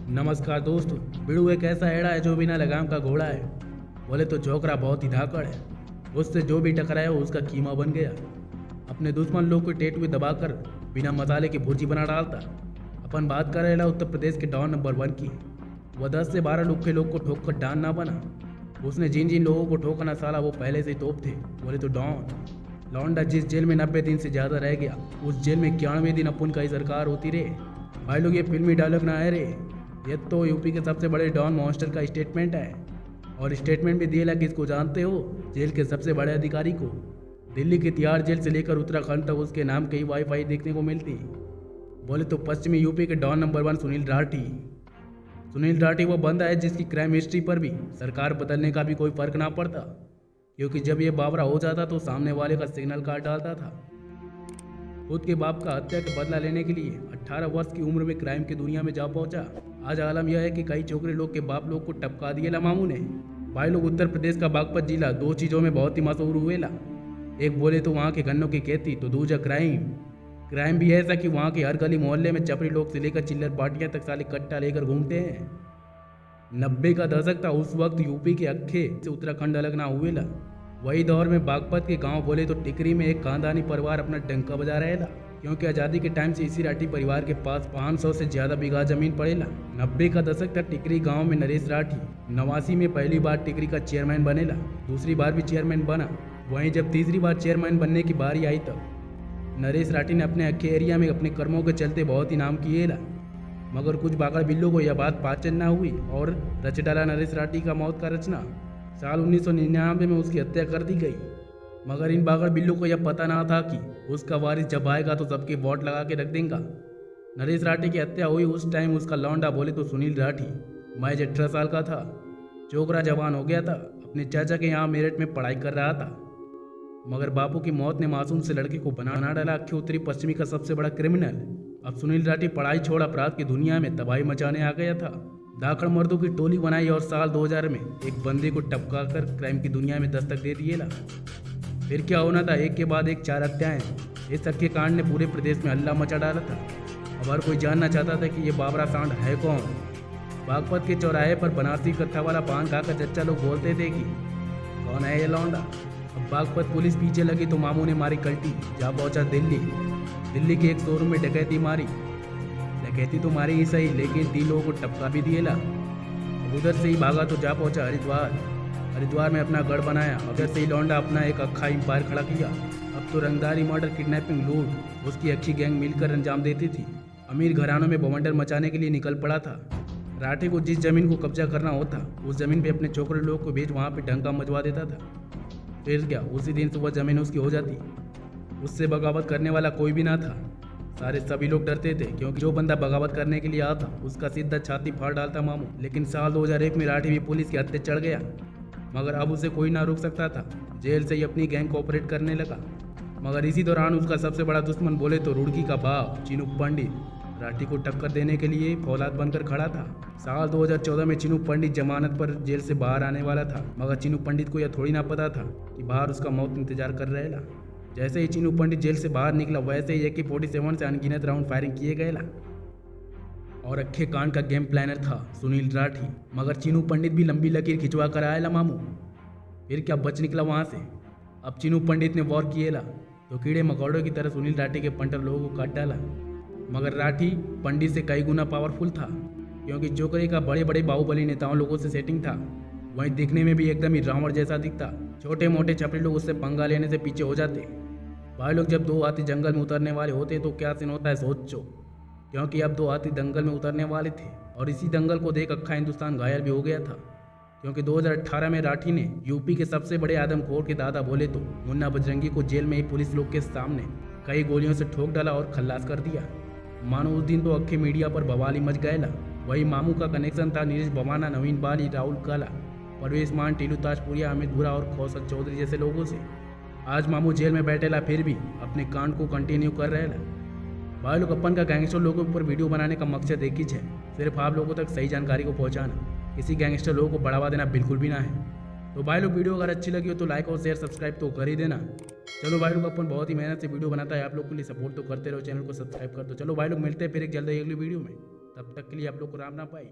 नमस्कार दोस्तों। बिड़ू एक ऐसा एड़ा है जो बिना लगाम का घोड़ा है। बोले तो छोकरा बहुत ही धाकड़ है। उससे जो भी टकराया वो उसका कीमा बन गया। अपने दुश्मन लोग को टेट में दबाकर बिना मसाले की भुर्जी बना डालता। अपन बात कर रहे उत्तर प्रदेश के डॉन नंबर 1 की। वह 10 से 12 लुखे लोग को ठोक कर डॉन ना बना। उसने जिन जिन लोगों को ठोकना साला वो पहले से ही तोप थे। बोले तो डॉन लौंडा जिस जेल में 90 दिन से ज़्यादा रह गया उस जेल में 91वें दिन अपन का ही सरकार होती रे। भाई लोग ये फिल्मी डायलॉग ना है रे, ये तो यूपी के सबसे बड़े डॉन मॉन्स्टर का स्टेटमेंट है। और स्टेटमेंट भी दिया किसको जानते हो? जेल के सबसे बड़े अधिकारी को। दिल्ली की तिहाड़ जेल से लेकर उत्तराखंड तक उसके नाम कई वाईफाई देखने को मिलती। बोले तो पश्चिमी यूपी के डॉन नंबर 1 सुनील राठी। सुनील राठी वो बंदा है जिसकी क्राइम हिस्ट्री पर भी सरकार बदलने का भी कोई फर्क ना पड़ता, क्योंकि जब ये बावरा हो जाता तो सामने वाले का सिग्नल काट डालता था। खुद के बाप का हत्या के बदला लेने के लिए 18 वर्ष की उम्र में क्राइम की दुनिया में जा पहुंचा। आज आलम यह है कि कई छोकरे लोग के बाप लोग को टपका दिए ला मामू ने। भाई लोग उत्तर प्रदेश का बागपत जिला 2 चीज़ों में बहुत ही मशहूर हुए ला। एक बोले तो वहाँ के गन्नों की खेती, तो दूसरा क्राइम भी ऐसा कि वहाँ के हर गली मोहल्ले में चपड़ी लोग से लेकर चिल्लर पार्टियां तक साले कट्टा लेकर घूमते हैं। 90 का दशक था, उस वक्त यूपी के अक्खे से उत्तराखंड अलग ना हुए ला। वही दौर में बागपत के गांव बोले तो टिकरी में एक खानदानी परिवार अपना डंका बजा रहे था, क्योंकि आज़ादी के टाइम से इसी राठी परिवार के पास 500 से ज़्यादा बीघा जमीन पड़ेला। 90 का दशक था, टिकरी गांव में नरेश राठी 89 में पहली बार टिकरी का चेयरमैन बनेला। दूसरी बार भी चेयरमैन बना। वहीं जब तीसरी बार चेयरमैन बनने की बारी आई तब नरेश राठी ने अपने अक्खे एरिया में अपने कर्मों के चलते बहुत ही नाम किए ला। मगर कुछ बागड़ बिल्लों को यह बात पाचन ना हुई और रच डाला नरेश राठी का मौत का रचना। साल 1999 में उसकी हत्या कर दी गई। मगर इन बागड़ बिल्लों को यह पता ना था कि उसका वारिस जब आएगा तो सबके वोट लगा के रख देगा। नरेश राठी की हत्या हुई उस टाइम उसका लौंडा बोले तो सुनील राठी महज 18 साल का था। छोकरा जवान हो गया था, अपने चाचा के यहाँ मेरठ में पढ़ाई कर रहा था। मगर बापू की मौत ने मासूम से लड़के को बना डाला अक्खे उत्तरी पश्चिमी का सबसे बड़ा क्रिमिनल। अब सुनील राठी पढ़ाई छोड़ अपराध की दुनिया में तबाही मचाने आ गया था। धाकड़ मर्दों की टोली बनाई और साल 2000 में एक बंदे को टपका कर क्राइम की दुनिया में दस्तक दे दिए ला। फिर क्या होना था, एक के बाद एक 4 हत्याएं। इस हत्या कांड ने पूरे प्रदेश में हल्ला मचा डाला था। अब हर कोई जानना चाहता था कि ये बाबरा सांड है कौन। बागपत के चौराहे पर बनारसी कत्था वाला पान खाकर चच्चा लोग बोलते थे कि कौन है ये लौंडा। अब बागपत पुलिस पीछे लगी तो मामू ने मारी कल्टी, जा पहुंचा दिल्ली के एक शोरूम में डकैती मारी। डकैती तो मारी ही सही, लेकिन 3 लोगों को टपका भी दिए ला। अब उधर से ही भागा तो जा पहुंचा हरिद्वार में अपना गढ़ बनाया। उधर से ही लौंडा अपना एक अक्खा एम्पायर खड़ा किया। अब तो रंगदारी, मर्डर, किडनैपिंग, लूट उसकी अच्छी गैंग मिलकर अंजाम देती थी। अमीर घरानों में बवंडर मचाने के लिए निकल पड़ा था। राठी को जिस जमीन को कब्जा करना होता उस जमीन पे अपने छोकरे लोग को भेज वहाँ पे डंका मचवा देता था। फिर क्या, उसी दिन सुबह जमीन उसकी हो जाती। उससे बगावत करने वाला कोई भी ना था। सभी लोग डरते थे, क्योंकि जो बंदा बगावत करने के लिए आता उसका सीधा छाती फाड़ डालता मामू। लेकिन साल 2001 में राठी भी पुलिस के हत्थे चढ़ गया, मगर अब उसे कोई ना रोक सकता था। जेल से ही अपनी गैंग कोऑपरेट करने लगा। मगर इसी दौरान उसका सबसे बड़ा दुश्मन बोले तो रुड़की का बाप चिनूक पंडित राठी को टक्कर देने के लिए फौलाद बनकर खड़ा था। साल 2014 में चिनूक पंडित जमानत पर जेल से बाहर आने वाला था, मगर चिनूक पंडित को यह थोड़ी ना पता था कि बाहर उसका मौत इंतजार कर रहेगा। जैसे ही चिनूक पंडित जेल से बाहर निकला वैसे ही AK-47 से अनगिनत राउंड फायरिंग किए गए ला। और अक्खे कांड का गेम प्लानर था सुनील राठी, मगर चिनूक पंडित भी लंबी लकीर खिंचवा कर आया ला मामू। फिर क्या बच निकला वहाँ से। अब चिनूक पंडित ने वॉर किए ला तो कीड़े मकोड़ों की तरह सुनील राठी के पंटर लोगों को काट डाला। मगर राठी पंडित से कई गुना पावरफुल था, क्योंकि जोकरे का बड़े बड़े बाहुबली नेताओं लोगों से सेटिंग था। वहीं दिखने में भी एकदम ही रावण जैसा दिखता। छोटे मोटे छपरी लोग उससे पंगा लेने से पीछे हो जाते। भाई लोग जब 2 हाथी जंगल में उतरने वाले होते तो क्या सीन होता है सोचो, क्योंकि अब 2 हाथी दंगल में उतरने वाले थे और इसी दंगल को देख अक्खा हिंदुस्तान घायल भी हो गया था। क्योंकि 2018 में राठी ने यूपी के सबसे बड़े आदमखोर के दादा बोले तो मुन्ना बजरंगी को जेल में ही पुलिस लोग के सामने कई गोलियों से ठोक डाला और खल्लास कर दिया। मानो उस दिन तो अक्खे मीडिया पर बवाली मच गए ला। वही मामू का कनेक्शन था नीरज बवाना, नवीन बाली, राहुल काला, परवेश मान, टीलू ताजपुरिया, अमित भूरा और कौशल चौधरी जैसे लोगों से। आज मामू जेल में बैठे ला, फिर भी अपने कांड को कंटिन्यू कर रहे ला। भाई लोग अपन का गैंगस्टर लोगों के ऊपर वीडियो बनाने का मकसद एक ही है, सिर्फ आप लोगों तक सही जानकारी को पहुंचाना। किसी गैंगस्टर लोगों को बढ़ावा देना बिल्कुल भी ना है। तो भाई लोग वीडियो अगर अच्छी लगी हो तो लाइक और शेयर सब्सक्राइब तो कर ही देना। चलो भाई लोग, अपन बहुत ही मेहनत से वीडियो बनाता है, आप लोग के लिए सपोर्ट तो करते रहो, चैनल को सब्सक्राइब कर दो। चलो भाई लोग, मिलते हैं फिर एक जल्द अगली वीडियो में। तब तक के लिए आप लोग को राम ना पाई।